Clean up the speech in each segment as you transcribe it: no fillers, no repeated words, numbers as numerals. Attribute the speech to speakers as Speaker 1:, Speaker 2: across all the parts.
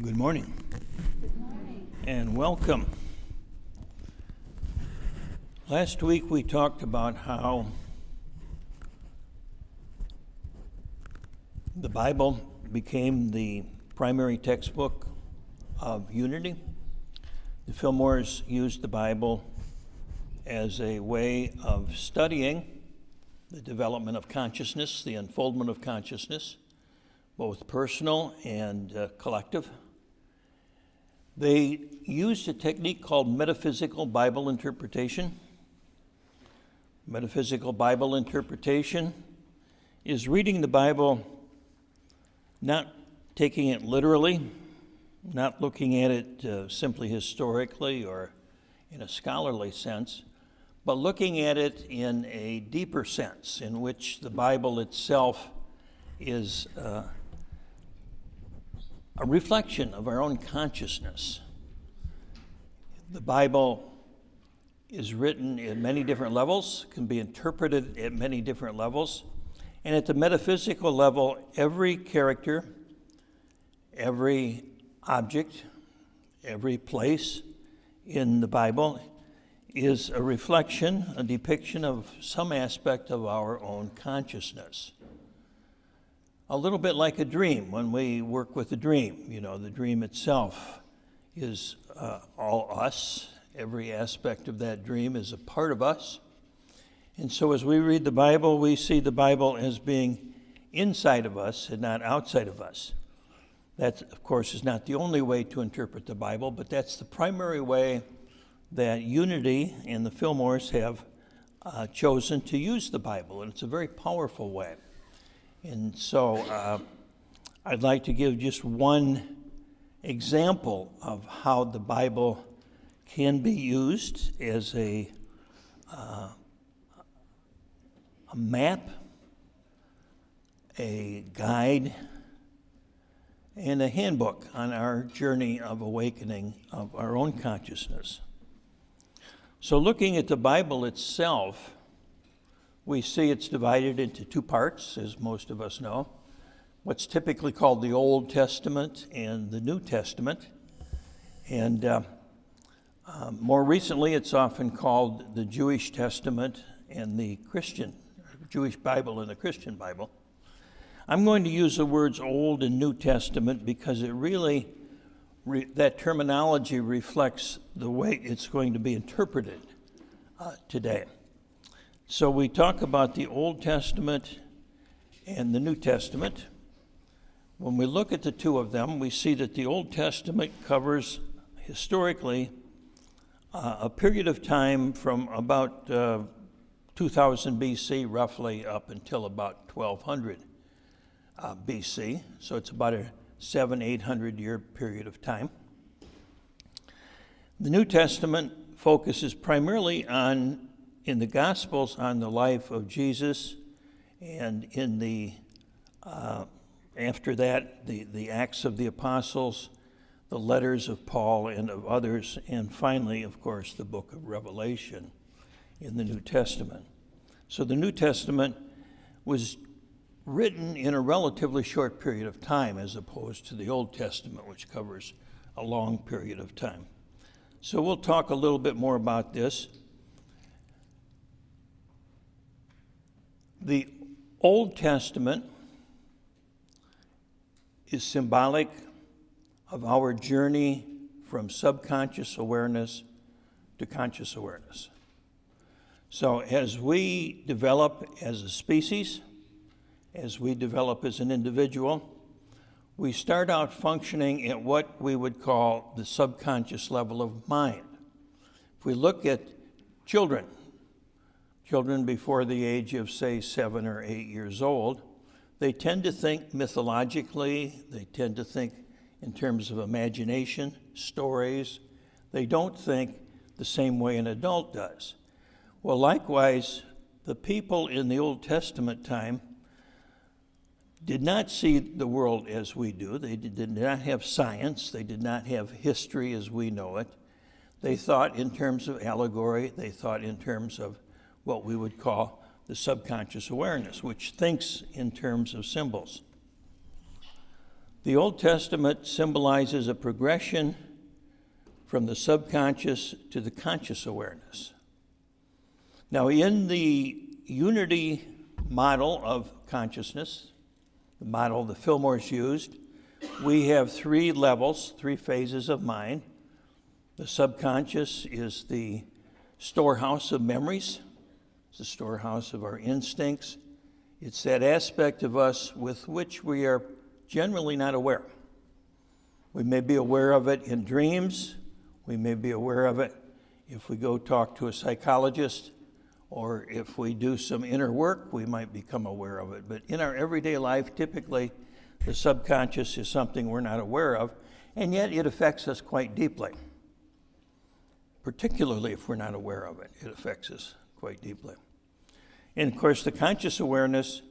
Speaker 1: Good morning.
Speaker 2: Good morning.
Speaker 1: And welcome. Last week we talked about how the Bible became the primary textbook of unity. The Fillmores used the Bible as a way of studying the development of consciousness, the unfoldment of consciousness, both personal and collective. They used a technique called metaphysical Bible interpretation. Metaphysical Bible interpretation is reading the Bible, not taking it literally, not looking at it simply historically or in a scholarly sense, but looking at it in a deeper sense in which the Bible itself is a reflection of our own consciousness. The Bible is written at many different levels, can be interpreted at many different levels, and at the metaphysical level, every character, every object, every place in the Bible is a reflection, a depiction of some aspect of our own consciousness. A little bit like a dream. When we work with a dream, the dream itself is all us. Every aspect of that dream is a part of us. And so as we read the Bible, we see the Bible as being inside of us and not outside of us. That, of course, is not the only way to interpret the Bible, but that's the primary way that Unity and the Fillmores have chosen to use the Bible, and it's a very powerful way. And so I'd like to give just one example of how the Bible can be used as a map, a guide, and a handbook on our journey of awakening of our own consciousness. So looking at the Bible itself, we see it's divided into two parts, as most of us know. What's typically called the Old Testament and the New Testament. And more recently, it's often called the Jewish Testament and the Jewish Bible and the Christian Bible. I'm going to use the words Old and New Testament because it really, that terminology reflects the way it's going to be interpreted today. So we talk about the Old Testament and the New Testament. When we look at the two of them, we see that the Old Testament covers historically a period of time from about 2000 BC, roughly up until about 1200 BC. So it's about a 700-800 year period of time. The New Testament focuses primarily in the Gospels on the life of Jesus, and in the after that, the Acts of the Apostles, the letters of Paul and of others, and finally, of course, the book of Revelation in the New Testament. So the New Testament was written in a relatively short period of time as opposed to the Old Testament, which covers a long period of time. So we'll talk a little bit more about this. The Old Testament is symbolic of our journey from subconscious awareness to conscious awareness. So as we develop as a species, as we develop as an individual, we start out functioning at what we would call the subconscious level of mind. If we look at children before the age of, say, 7 or 8 years old, they tend to think mythologically, they tend to think in terms of imagination, stories. They don't think the same way an adult does. Well, likewise, the people in the Old Testament time did not see the world as we do. They did not have science. They did not have history as we know it. They thought in terms of allegory. They thought in terms of what we would call the subconscious awareness, which thinks in terms of symbols. The Old Testament symbolizes a progression from the subconscious to the conscious awareness. Now, in the unity model of consciousness, the model the Fillmores used, we have three levels, three phases of mind. The subconscious is the storehouse of memories. It's the storehouse of our instincts. It's that aspect of us with which we are generally not aware. We may be aware of it in dreams. We may be aware of it if we go talk to a psychologist, or if we do some inner work, we might become aware of it. But in our everyday life, typically, the subconscious is something we're not aware of, and yet it affects us quite deeply. Particularly if we're not aware of it, it affects us quite deeply. And of course, the conscious awareness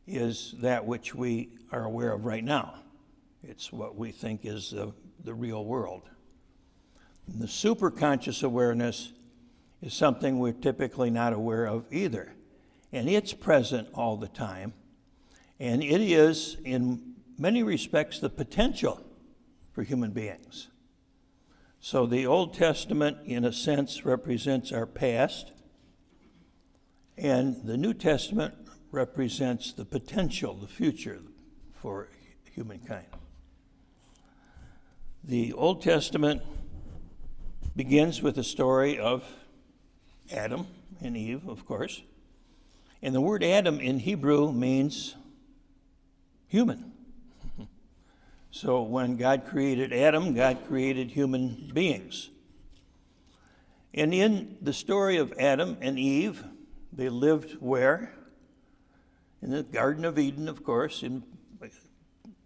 Speaker 1: is that which we are aware of right now. It's what we think is the real world. And the superconscious awareness is something we're typically not aware of either. And it's present all the time. And it is, in many respects, the potential for human beings. So the Old Testament, in a sense, represents our past, and the New Testament represents the potential, the future for humankind. The Old Testament begins with the story of Adam and Eve, of course. And the word Adam in Hebrew means human. So when God created Adam, God created human beings. And in the story of Adam and Eve, they lived where? In the Garden of Eden, of course, in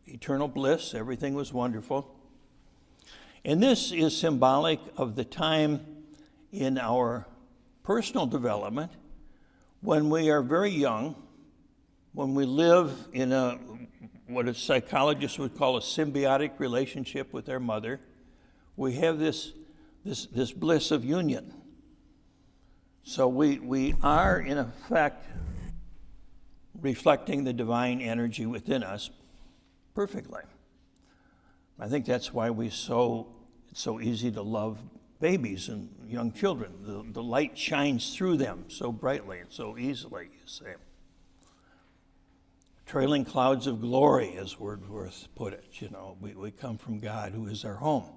Speaker 1: eternal bliss. Everything was wonderful. And this is symbolic of the time in our personal development when we are very young, when we live in what a psychologist would call a symbiotic relationship with our mother. We have this bliss of union. So we are, in effect, reflecting the divine energy within us perfectly. I think that's why it's so easy to love babies and young children. The light shines through them so brightly and so easily, you see. Trailing clouds of glory, as Wordsworth put it. You know, we come from God, who is our home.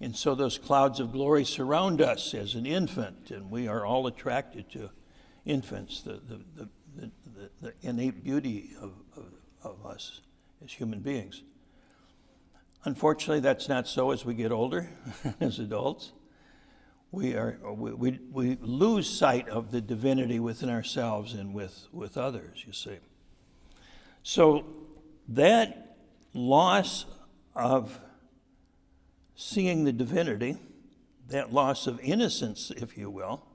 Speaker 1: And so those clouds of glory surround us as an infant, and we are all attracted to infants, the innate beauty of us as human beings. Unfortunately, that's not so as we get older, as adults. We lose sight of the divinity within ourselves and with others, you see. So that loss of seeing the divinity, that loss of innocence, if you will,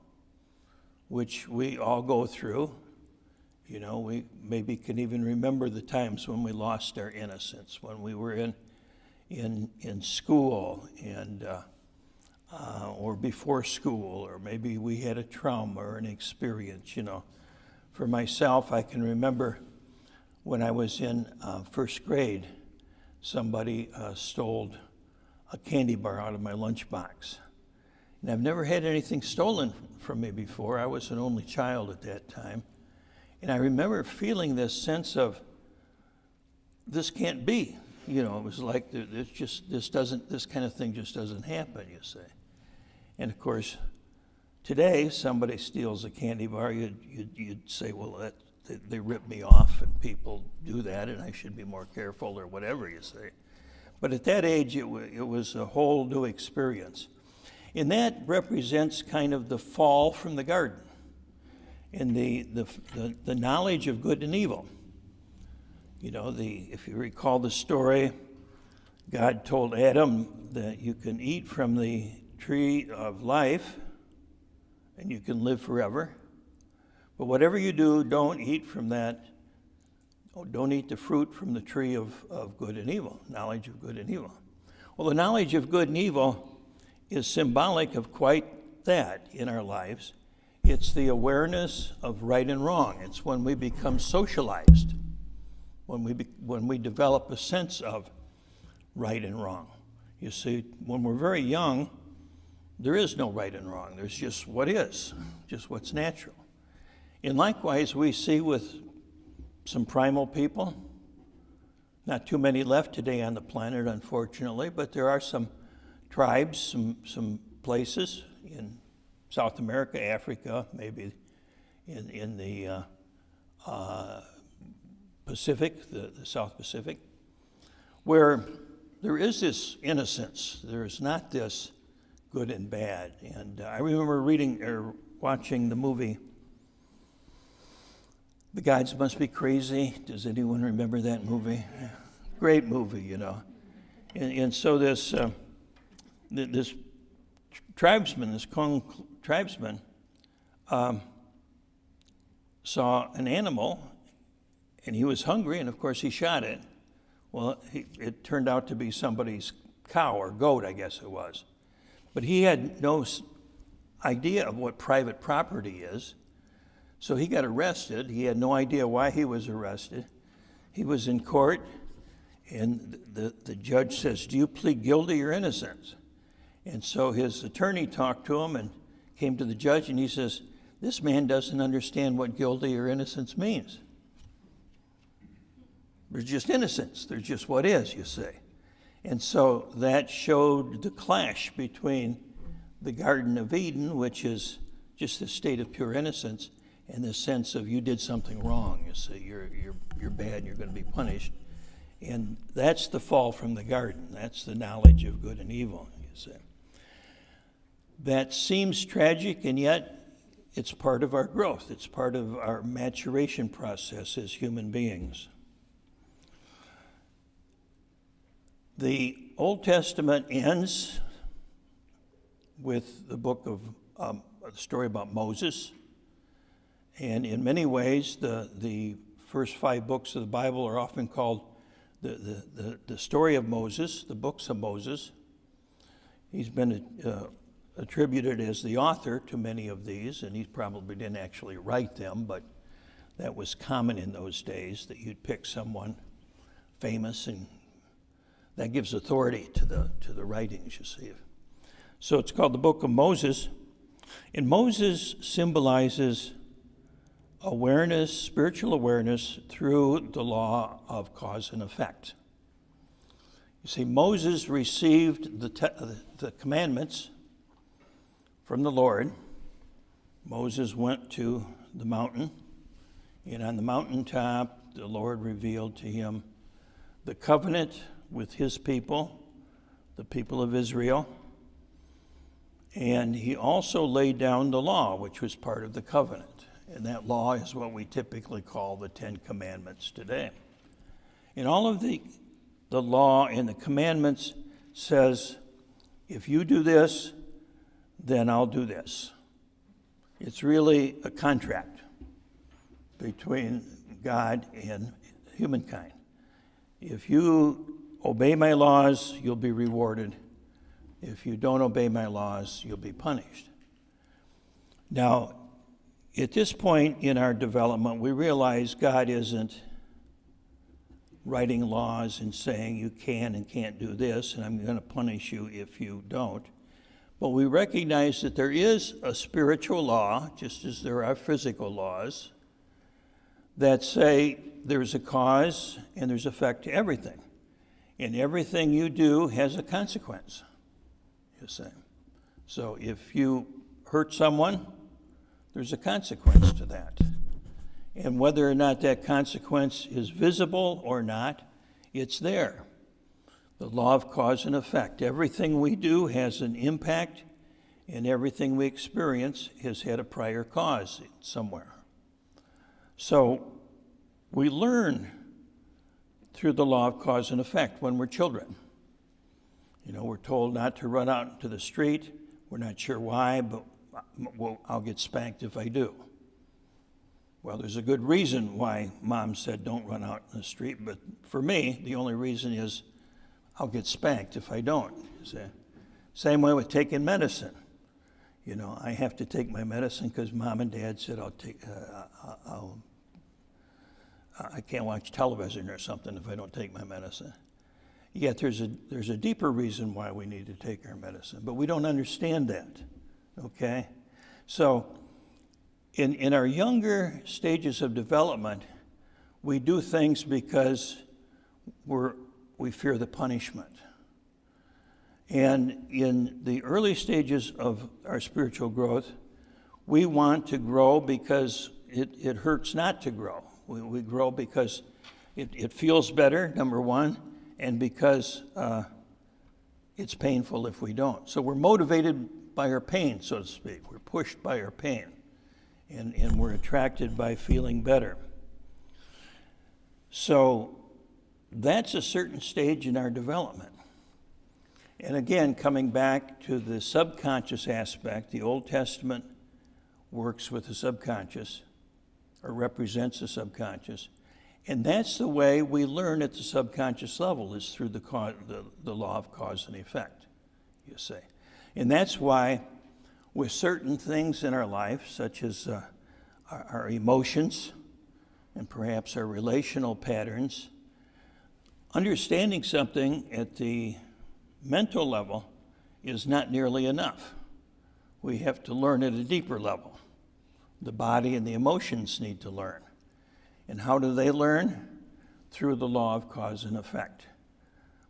Speaker 1: which we all go through, you know, we maybe can even remember the times when we lost our innocence, when we were in school and or before school, or maybe we had a trauma or an experience, you know. For myself, I can remember when I was in first grade, somebody stole a candy bar out of my lunchbox. And I've never had anything stolen from me before. I was an only child at that time. And I remember feeling this sense of, this can't be. You know, it was like, this kind of thing just doesn't happen, you say. And of course, today, somebody steals a candy bar, you'd say, well, they ripped me off, and people do that, and I should be more careful, or whatever you say. But at that age, it was a whole new experience. And that represents kind of the fall from the garden, and the knowledge of good and evil. You know, if you recall the story, God told Adam that you can eat from the tree of life, and you can live forever. But whatever you do, don't eat from that. Don't eat the fruit from the tree of good and evil, knowledge of good and evil. Well, the knowledge of good and evil is symbolic of quite that in our lives. It's the awareness of right and wrong. It's when we become socialized, when we develop a sense of right and wrong. You see, when we're very young, there is no right and wrong. There's just what is, just what's natural. And likewise, we see with some primal people, not too many left today on the planet, unfortunately, but there are some tribes, some places in South America, Africa, maybe in the Pacific, the South Pacific, where there is this innocence. There is not this good and bad. And I remember reading or watching the movie The Gods Must Be Crazy. Does anyone remember that movie? Great movie, you know. And so this tribesman, this Kong tribesman, saw an animal, and he was hungry, and of course he shot it. Well, it turned out to be somebody's cow or goat, I guess it was. But he had no idea of what private property is, so he got arrested. He had no idea why he was arrested. He was in court, and the judge says, "Do you plead guilty or innocent?" And so his attorney talked to him and came to the judge, and he says, "This man doesn't understand what guilty or innocence means. There's just innocence. There's just what is, you see." And so that showed the clash between the Garden of Eden, which is just a state of pure innocence, and the sense of you did something wrong, you see. You're bad and you're going to be punished. And that's the fall from the garden. That's the knowledge of good and evil, you see. That seems tragic, and yet it's part of our growth. It's part of our maturation process as human beings. The Old Testament ends with the book of the story about Moses. And in many ways, the first 5 books of the Bible are often called the story of Moses, the books of Moses. He's been attributed as the author to many of these, and he probably didn't actually write them, but that was common in those days, that you'd pick someone famous, and that gives authority to the writings, you see. So it's called the Book of Moses, and Moses symbolizes awareness, spiritual awareness, through the law of cause and effect. You see, Moses received the commandments from the Lord. Moses went to the mountain, and on the mountaintop, the Lord revealed to him the covenant with his people, the people of Israel, and he also laid down the law, which was part of the covenant. And that law is what we typically call the 10 Commandments today. And all of the law and the commandments says, if you do this, then I'll do this. It's really a contract between God and humankind. If you obey my laws, you'll be rewarded. If you don't obey my laws, you'll be punished. Now, at this point in our development, we realize God isn't writing laws and saying you can and can't do this, and I'm going to punish you if you don't. But we recognize that there is a spiritual law, just as there are physical laws, that say there's a cause and there's effect to everything. And everything you do has a consequence, you see. So if you hurt someone, there's a consequence to that. And whether or not that consequence is visible or not, it's there. The law of cause and effect. Everything we do has an impact, and everything we experience has had a prior cause somewhere. So we learn through the law of cause and effect when we're children. You know, we're told not to run out into the street. We're not sure why, but I'll get spanked if I do. Well, there's a good reason why Mom said don't run out in the street, but for me, the only reason is I'll get spanked if I don't. Same way with taking medicine. You know, I have to take my medicine because Mom and Dad said I can't watch television or something if I don't take my medicine. Yet there's a deeper reason why we need to take our medicine, but we don't understand that, okay? So in our younger stages of development, we do things because we fear the punishment. And in the early stages of our spiritual growth, we want to grow because it hurts not to grow. We grow because it feels better, number one, and because it's painful if we don't. So we're motivated by our pain, so to speak. We're pushed by our pain, and we're attracted by feeling better. So that's a certain stage in our development. And again, coming back to the subconscious aspect, the Old Testament works with the subconscious, or represents the subconscious. And that's the way we learn at the subconscious level, is through the law of cause and effect, you say. And that's why with certain things in our life, such as our emotions and perhaps our relational patterns, understanding something at the mental level is not nearly enough. We have to learn at a deeper level. The body and the emotions need to learn. And how do they learn? Through the law of cause and effect.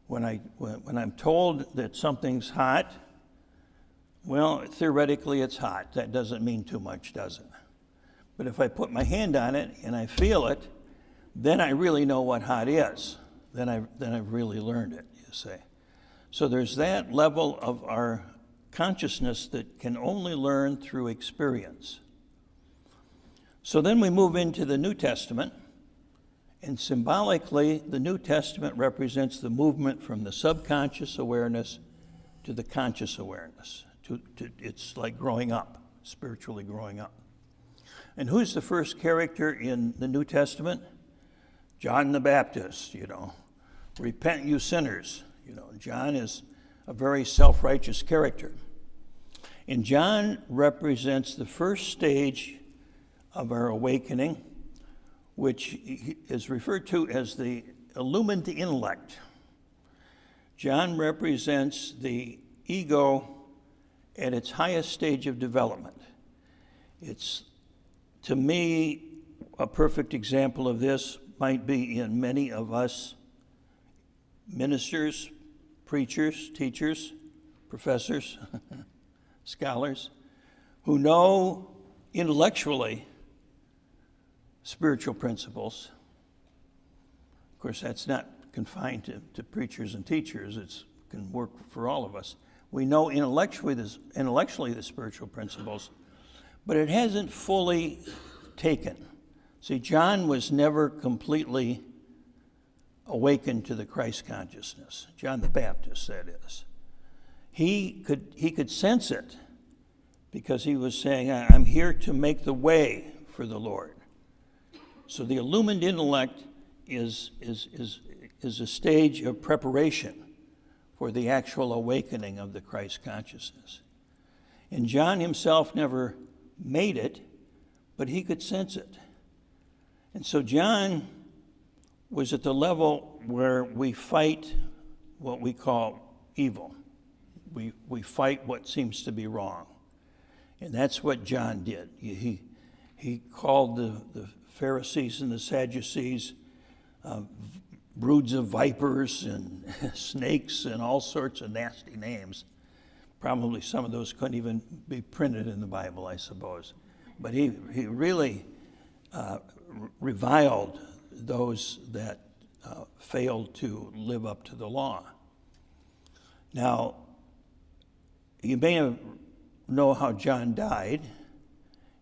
Speaker 1: When I'm told that something's hot, well, theoretically it's hot. That doesn't mean too much, does it? But if I put my hand on it and I feel it, then I really know what hot is. Then I've really learned it, you say. So there's that level of our consciousness that can only learn through experience. So then we move into the New Testament, and symbolically, the New Testament represents the movement from the subconscious awareness to the conscious awareness. It's like growing up, spiritually growing up. And who's the first character in the New Testament? John the Baptist, Repent, you sinners. John is a very self-righteous character. And John represents the first stage of our awakening, which is referred to as the illumined intellect. John represents the ego at its highest stage of development. It's, to me, a perfect example of this might be in many of us ministers, preachers, teachers, professors, scholars, who know intellectually spiritual principles. Of course, that's not confined to preachers and teachers. It can work for all of us. We know intellectually the spiritual principles, but it hasn't fully taken. See, John was never completely awakened to the Christ consciousness. John the Baptist, that is. He could sense it because he was saying, I'm here to make the way for the Lord. So the illumined intellect is a stage of preparation for the actual awakening of the Christ consciousness. And John himself never made it, but he could sense it. And so John was at the level where we fight what we call evil. We fight what seems to be wrong. And that's what John did. He called the Pharisees and the Sadducees broods of vipers and snakes and all sorts of nasty names. Probably some of those couldn't even be printed in the Bible, I suppose. But he really reviled those that failed to live up to the law. Now, you may know how John died.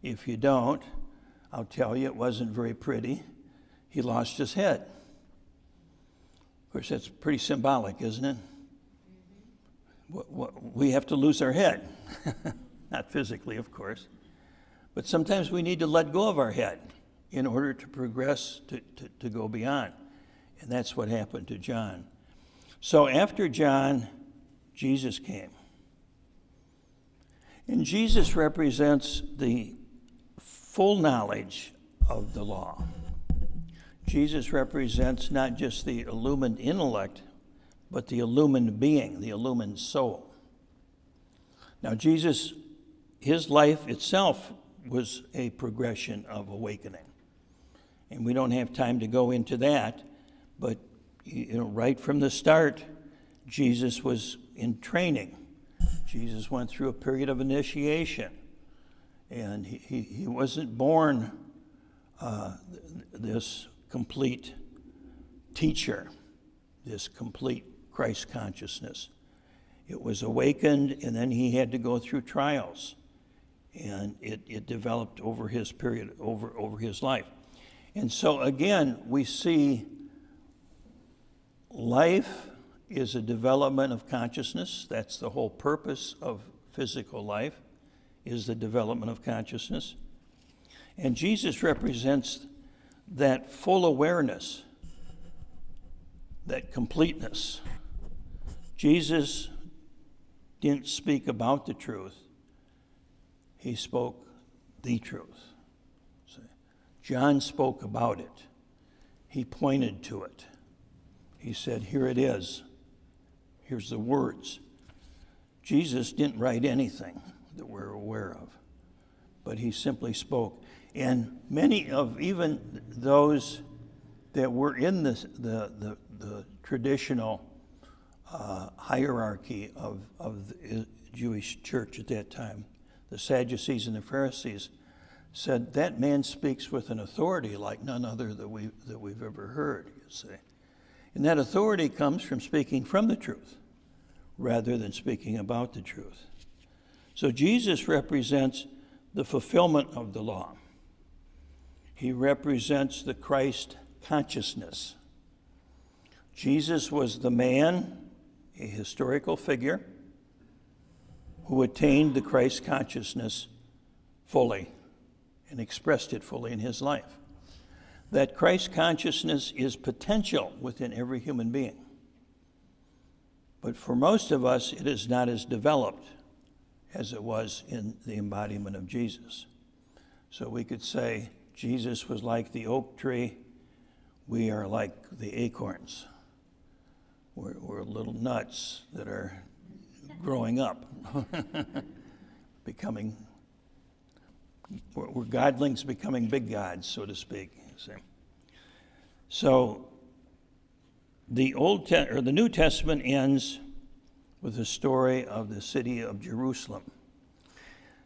Speaker 1: If you don't, I'll tell you, it wasn't very pretty. He lost his head. Of course, that's pretty symbolic, isn't it? We have to lose our head. Not physically, of course. But sometimes we need to let go of our head in order to progress, to go beyond. And that's what happened to John. So after John, Jesus came. And Jesus represents the full knowledge of the law. Jesus represents not just the illumined intellect, but the illumined being, the illumined soul. Now, Jesus, his life itself was a progression of awakening. And we don't have time to go into that, but right from the start, Jesus was in training. Jesus went through a period of initiation, and he wasn't born this complete teacher, this complete Christ consciousness. It was awakened, and then he had to go through trials, and it developed over his period, over his life. And so again, we see life is a development of consciousness. That's the whole purpose of physical life, is the development of consciousness. And Jesus represents that full awareness, that completeness. Jesus didn't speak about the truth. He spoke the truth. John spoke about it. He pointed to it. He said, here it is. Here's the words. Jesus didn't write anything that we're aware of, but he simply spoke. And many of even those that were in the traditional hierarchy of the Jewish church at that time, the Sadducees and the Pharisees, said that man speaks with an authority like none other that we've ever heard, you see. And that authority comes from speaking from the truth rather than speaking about the truth. So Jesus represents the fulfillment of the law. He represents the Christ consciousness. Jesus was the man, a historical figure, who attained the Christ consciousness fully and expressed it fully in his life. That Christ consciousness is potential within every human being. But for most of us, it is not as developed as it was in the embodiment of Jesus. So we could say Jesus was like the oak tree. We are like the acorns. We're little nuts that are growing up, we're godlings becoming big gods, so to speak. So the New Testament ends with the story of the city of Jerusalem.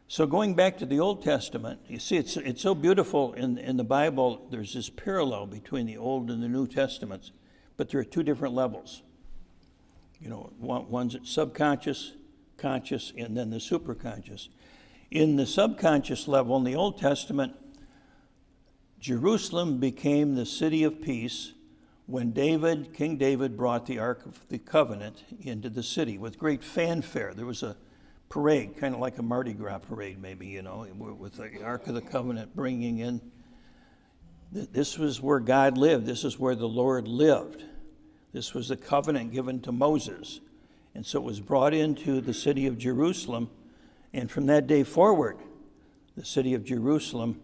Speaker 1: So going back to the Old Testament, you see, it's so beautiful in the Bible. There's this parallel between the Old and the New Testaments, but there are two different levels. One's subconscious, conscious, and then the superconscious. In the subconscious level, in the Old Testament, Jerusalem became the city of peace when King David brought the Ark of the Covenant into the city with great fanfare. There was a parade, kind of like a Mardi Gras parade maybe, with the Ark of the Covenant bringing in. This was where God lived. This is where the Lord lived. This was the covenant given to Moses. And so it was brought into the city of Jerusalem. And from that day forward, the city of Jerusalem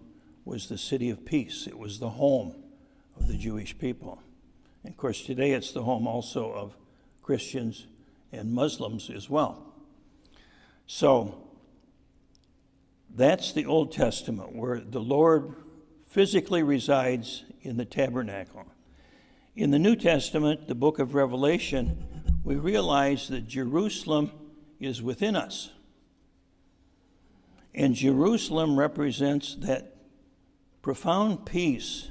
Speaker 1: was the city of peace. It was the home of the Jewish people. And of course, today it's the home also of Christians and Muslims as well. So that's the Old Testament, where the Lord physically resides in the tabernacle. In the New Testament, the book of Revelation, we realize that Jerusalem is within us. And Jerusalem represents that profound peace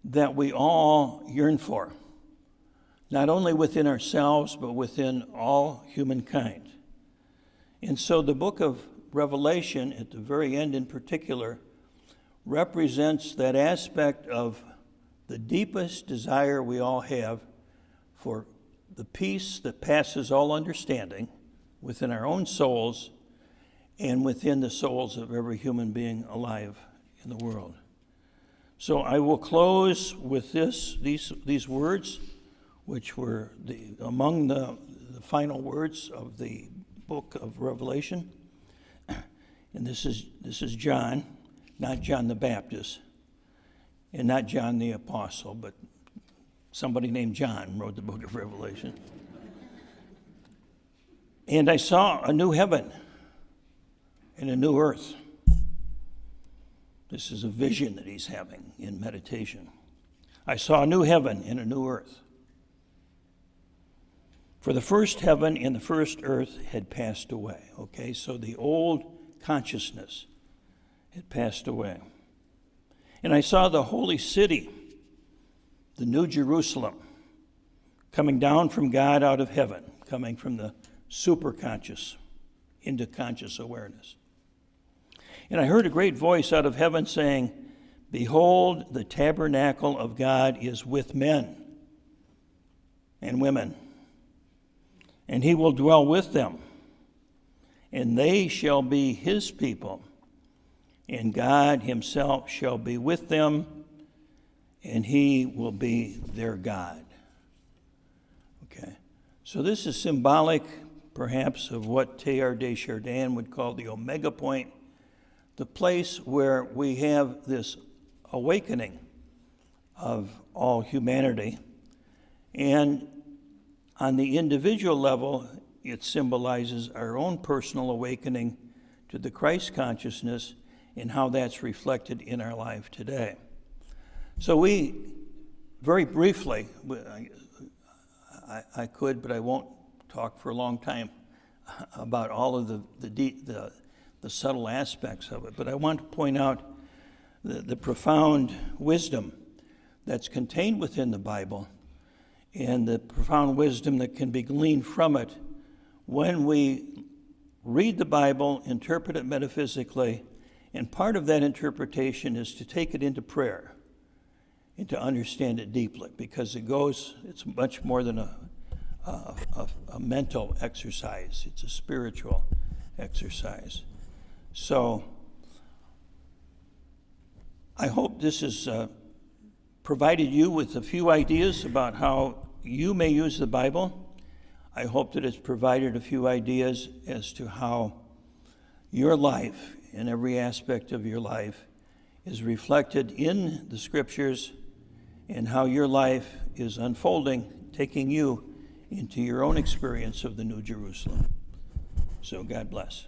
Speaker 1: that we all yearn for, not only within ourselves, but within all humankind. And so the book of Revelation, at the very end in particular, represents that aspect of the deepest desire we all have for the peace that passes all understanding within our own souls and within the souls of every human being alive in the world. So I will close with these words, which were among the final words of the book of Revelation. And this is John, not John the Baptist, and not John the Apostle, but somebody named John wrote the book of Revelation. And I saw a new heaven and a new earth. This is a vision that he's having in meditation. I saw a new heaven and a new earth. For the first heaven and the first earth had passed away. Okay, so the old consciousness had passed away. And I saw the holy city, the New Jerusalem, coming down from God out of heaven, coming from the superconscious into conscious awareness. And I heard a great voice out of heaven saying, "Behold, the tabernacle of God is with men and women, and he will dwell with them, and they shall be his people, and God himself shall be with them, and he will be their God." Okay, so this is symbolic, perhaps, of what Teilhard de Chardin would call the omega point, the place where we have this awakening of all humanity. And on the individual level, it symbolizes our own personal awakening to the Christ consciousness and how that's reflected in our life today. So we, very briefly, I could, but I won't talk for a long time about all of the subtle aspects of it. But I want to point out the profound wisdom that's contained within the Bible and the profound wisdom that can be gleaned from it when we read the Bible, interpret it metaphysically, and part of that interpretation is to take it into prayer and to understand it deeply, because it's much more than a mental exercise. It's a spiritual exercise. So I hope this has provided you with a few ideas about how you may use the Bible. I hope that it's provided a few ideas as to how your life and every aspect of your life is reflected in the Scriptures and how your life is unfolding, taking you into your own experience of the New Jerusalem. So God bless.